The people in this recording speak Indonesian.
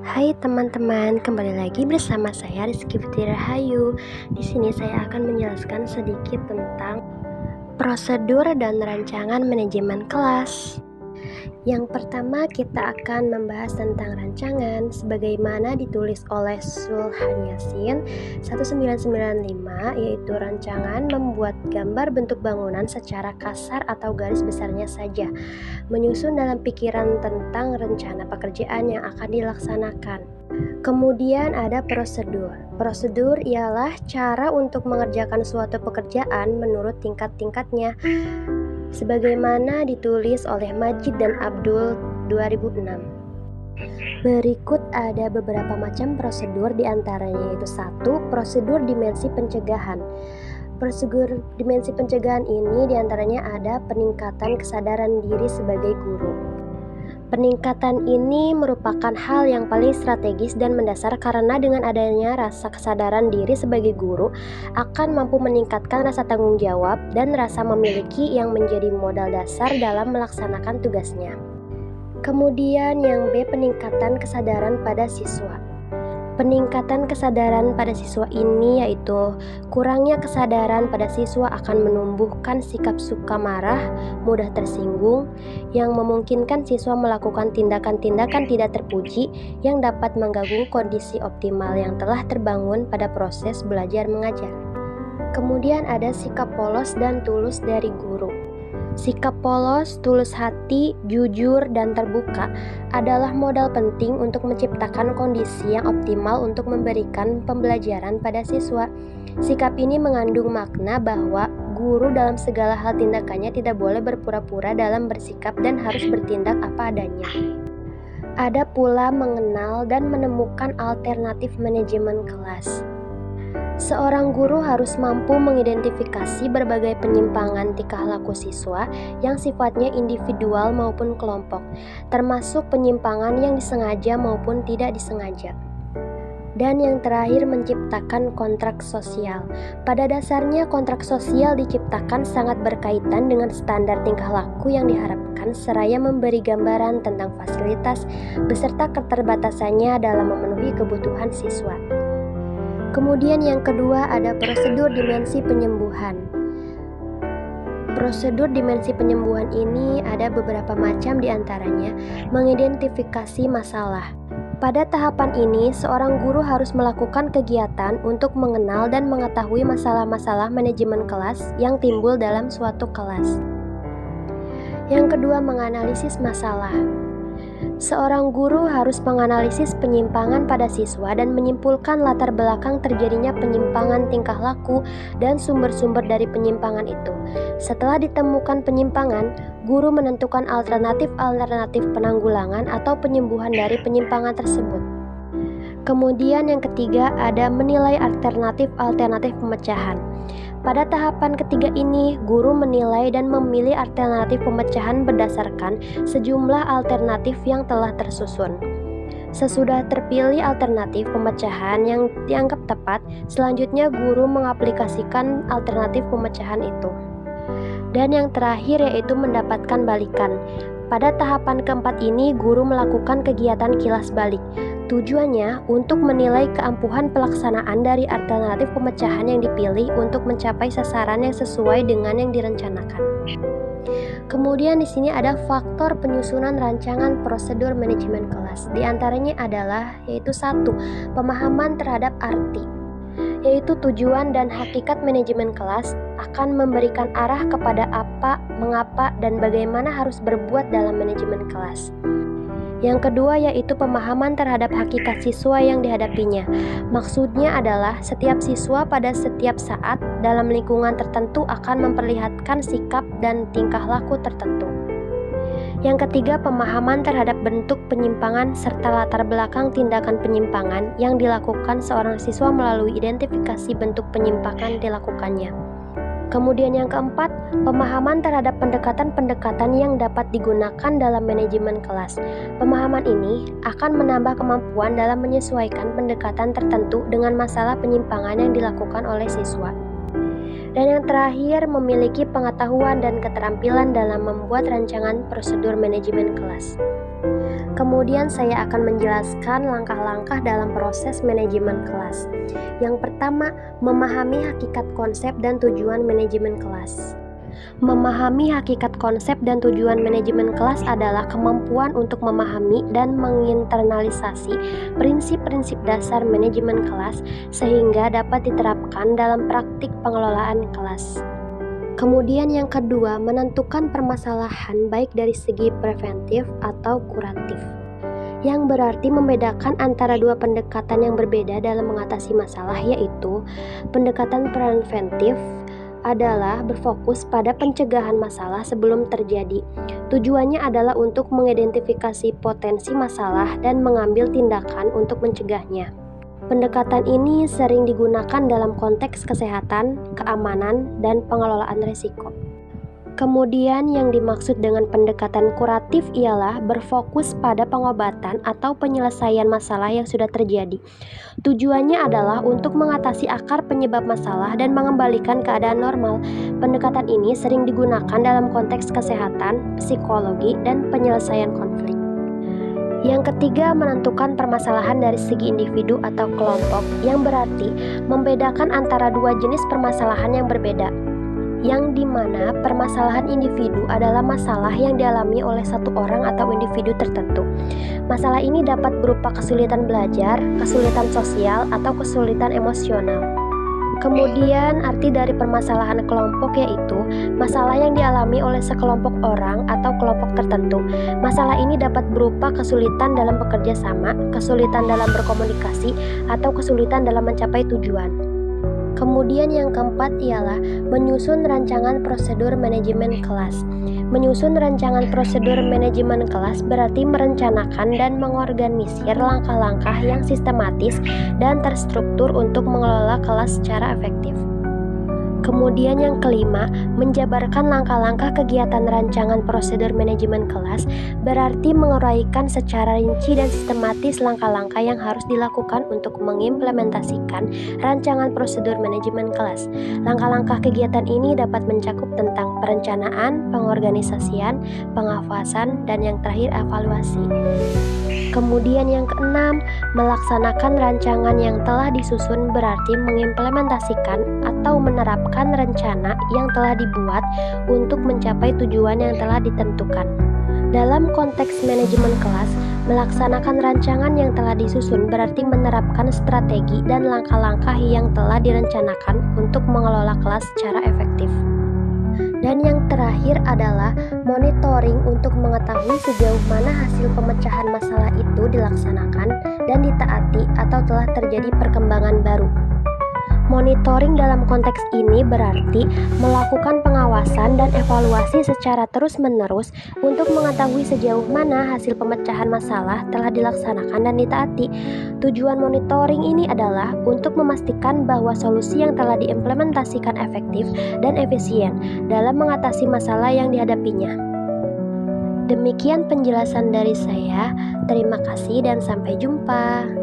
Hai teman-teman, kembali lagi bersama saya Rizky Fitri Rahayu. Di sini saya akan menjelaskan sedikit tentang prosedur dan rancangan manajemen kelas. Yang pertama, kita akan membahas tentang rancangan sebagaimana ditulis oleh Sulhan Yassin 1995, yaitu rancangan membuat gambar bentuk bangunan secara kasar atau garis besarnya saja, menyusun dalam pikiran tentang rencana pekerjaan yang akan dilaksanakan. Kemudian ada prosedur. Prosedur ialah cara untuk mengerjakan suatu pekerjaan menurut tingkat-tingkatnya, sebagaimana ditulis oleh Majid dan Abdul 2006. Berikut ada beberapa macam prosedur, diantaranya yaitu 1. Prosedur dimensi pencegahan. Prosedur dimensi pencegahan ini diantaranya ada peningkatan kesadaran diri sebagai guru. Peningkatan ini merupakan hal yang paling strategis dan mendasar karena dengan adanya rasa kesadaran diri sebagai guru akan mampu meningkatkan rasa tanggung jawab dan rasa memiliki yang menjadi modal dasar dalam melaksanakan tugasnya. Kemudian yang B, peningkatan kesadaran pada siswa. Peningkatan kesadaran pada siswa ini yaitu kurangnya kesadaran pada siswa akan menumbuhkan sikap suka marah, mudah tersinggung, yang memungkinkan siswa melakukan tindakan-tindakan tidak terpuji yang dapat mengganggu kondisi optimal yang telah terbangun pada proses belajar mengajar. Kemudian ada sikap polos dan tulus dari guru. Sikap polos, tulus hati, jujur, dan terbuka adalah modal penting untuk menciptakan kondisi yang optimal untuk memberikan pembelajaran pada siswa. Sikap ini mengandung makna bahwa guru dalam segala hal tindakannya tidak boleh berpura-pura dalam bersikap dan harus bertindak apa adanya. Ada pula mengenal dan menemukan alternatif manajemen kelas. Seorang guru harus mampu mengidentifikasi berbagai penyimpangan tingkah laku siswa yang sifatnya individual maupun kelompok, termasuk penyimpangan yang disengaja maupun tidak disengaja. Dan yang terakhir, menciptakan kontrak sosial. Pada dasarnya, kontrak sosial diciptakan sangat berkaitan dengan standar tingkah laku yang diharapkan seraya memberi gambaran tentang fasilitas beserta keterbatasannya dalam memenuhi kebutuhan siswa. Kemudian yang kedua ada prosedur dimensi penyembuhan. Prosedur dimensi penyembuhan ini ada beberapa macam, diantaranya mengidentifikasi masalah. Pada tahapan ini, seorang guru harus melakukan kegiatan untuk mengenal dan mengetahui masalah-masalah manajemen kelas yang timbul dalam suatu kelas. Yang kedua, menganalisis masalah. Seorang guru harus menganalisis penyimpangan pada siswa dan menyimpulkan latar belakang terjadinya penyimpangan tingkah laku dan sumber-sumber dari penyimpangan itu. Setelah ditemukan penyimpangan, guru menentukan alternatif-alternatif penanggulangan atau penyembuhan dari penyimpangan tersebut. Kemudian yang ketiga ada menilai alternatif-alternatif pemecahan. Pada tahapan ketiga ini, guru menilai dan memilih alternatif pemecahan berdasarkan sejumlah alternatif yang telah tersusun. Sesudah terpilih alternatif pemecahan yang dianggap tepat, selanjutnya guru mengaplikasikan alternatif pemecahan itu. Dan yang terakhir yaitu mendapatkan balikan. Pada tahapan keempat ini, guru melakukan kegiatan kilas balik. Tujuannya untuk menilai keampuhan pelaksanaan dari alternatif pemecahan yang dipilih untuk mencapai sasaran yang sesuai dengan yang direncanakan. Kemudian di sini ada faktor penyusunan rancangan prosedur manajemen kelas. Di antaranya adalah yaitu 1. Pemahaman terhadap arti, yaitu tujuan dan hakikat manajemen kelas akan memberikan arah kepada apa, mengapa, dan bagaimana harus berbuat dalam manajemen kelas. Yang kedua yaitu pemahaman terhadap hakikat siswa yang dihadapinya. Maksudnya adalah setiap siswa pada setiap saat dalam lingkungan tertentu akan memperlihatkan sikap dan tingkah laku tertentu. Yang ketiga, pemahaman terhadap bentuk penyimpangan serta latar belakang tindakan penyimpangan yang dilakukan seorang siswa melalui identifikasi bentuk penyimpangan dilakukannya. Kemudian yang keempat, pemahaman terhadap pendekatan-pendekatan yang dapat digunakan dalam manajemen kelas. Pemahaman ini akan menambah kemampuan dalam menyesuaikan pendekatan tertentu dengan masalah penyimpangan yang dilakukan oleh siswa. Dan yang terakhir, memiliki pengetahuan dan keterampilan dalam membuat rancangan prosedur manajemen kelas. Kemudian saya akan menjelaskan langkah-langkah dalam proses manajemen kelas. Yang pertama, memahami hakikat konsep dan tujuan manajemen kelas. Memahami hakikat konsep dan tujuan manajemen kelas adalah kemampuan untuk memahami dan menginternalisasi prinsip-prinsip dasar manajemen kelas sehingga dapat diterapkan dalam praktik pengelolaan kelas. Kemudian yang kedua, menentukan permasalahan baik dari segi preventif atau kuratif, yang berarti membedakan antara dua pendekatan yang berbeda dalam mengatasi masalah, yaitu pendekatan preventif adalah berfokus pada pencegahan masalah sebelum terjadi. Tujuannya adalah untuk mengidentifikasi potensi masalah dan mengambil tindakan untuk mencegahnya. Pendekatan ini sering digunakan dalam konteks kesehatan, keamanan, dan pengelolaan risiko. Kemudian yang dimaksud dengan pendekatan kuratif ialah berfokus pada pengobatan atau penyelesaian masalah yang sudah terjadi. Tujuannya adalah untuk mengatasi akar penyebab masalah dan mengembalikan keadaan normal. Pendekatan ini sering digunakan dalam konteks kesehatan, psikologi, dan penyelesaian konflik. Yang ketiga, menentukan permasalahan dari segi individu atau kelompok, yang berarti membedakan antara dua jenis permasalahan yang berbeda, yang dimana permasalahan individu adalah masalah yang dialami oleh satu orang atau individu tertentu. Masalah ini dapat berupa kesulitan belajar, kesulitan sosial, atau kesulitan emosional. Kemudian arti dari permasalahan kelompok yaitu masalah yang dialami oleh sekelompok orang atau kelompok tertentu. Masalah ini dapat berupa kesulitan dalam bekerja sama, kesulitan dalam berkomunikasi, atau kesulitan dalam mencapai tujuan. Kemudian yang keempat ialah menyusun rancangan prosedur manajemen kelas. Menyusun rancangan prosedur manajemen kelas berarti merencanakan dan mengorganisir langkah-langkah yang sistematis dan terstruktur untuk mengelola kelas secara efektif. Kemudian yang kelima, menjabarkan langkah-langkah kegiatan rancangan prosedur manajemen kelas berarti menguraikan secara rinci dan sistematis langkah-langkah yang harus dilakukan untuk mengimplementasikan rancangan prosedur manajemen kelas. Langkah-langkah kegiatan ini dapat mencakup tentang perencanaan, pengorganisasian, pengawasan, dan yang terakhir evaluasi. Kemudian yang keenam, melaksanakan rancangan yang telah disusun berarti mengimplementasikan atau menerapkan rencana yang telah dibuat untuk mencapai tujuan yang telah ditentukan. Dalam konteks manajemen kelas, melaksanakan rancangan yang telah disusun berarti menerapkan strategi dan langkah-langkah yang telah direncanakan untuk mengelola kelas secara efektif. Dan yang terakhir adalah monitoring untuk mengetahui sejauh mana hasil pemecahan masalah itu dilaksanakan dan ditaati atau telah terjadi perkembangan baru. Monitoring dalam konteks ini berarti melakukan pengawasan dan evaluasi secara terus-menerus untuk mengetahui sejauh mana hasil pemecahan masalah telah dilaksanakan dan ditaati. Tujuan monitoring ini adalah untuk memastikan bahwa solusi yang telah diimplementasikan efektif dan efisien dalam mengatasi masalah yang dihadapinya. Demikian penjelasan dari saya. Terima kasih dan sampai jumpa.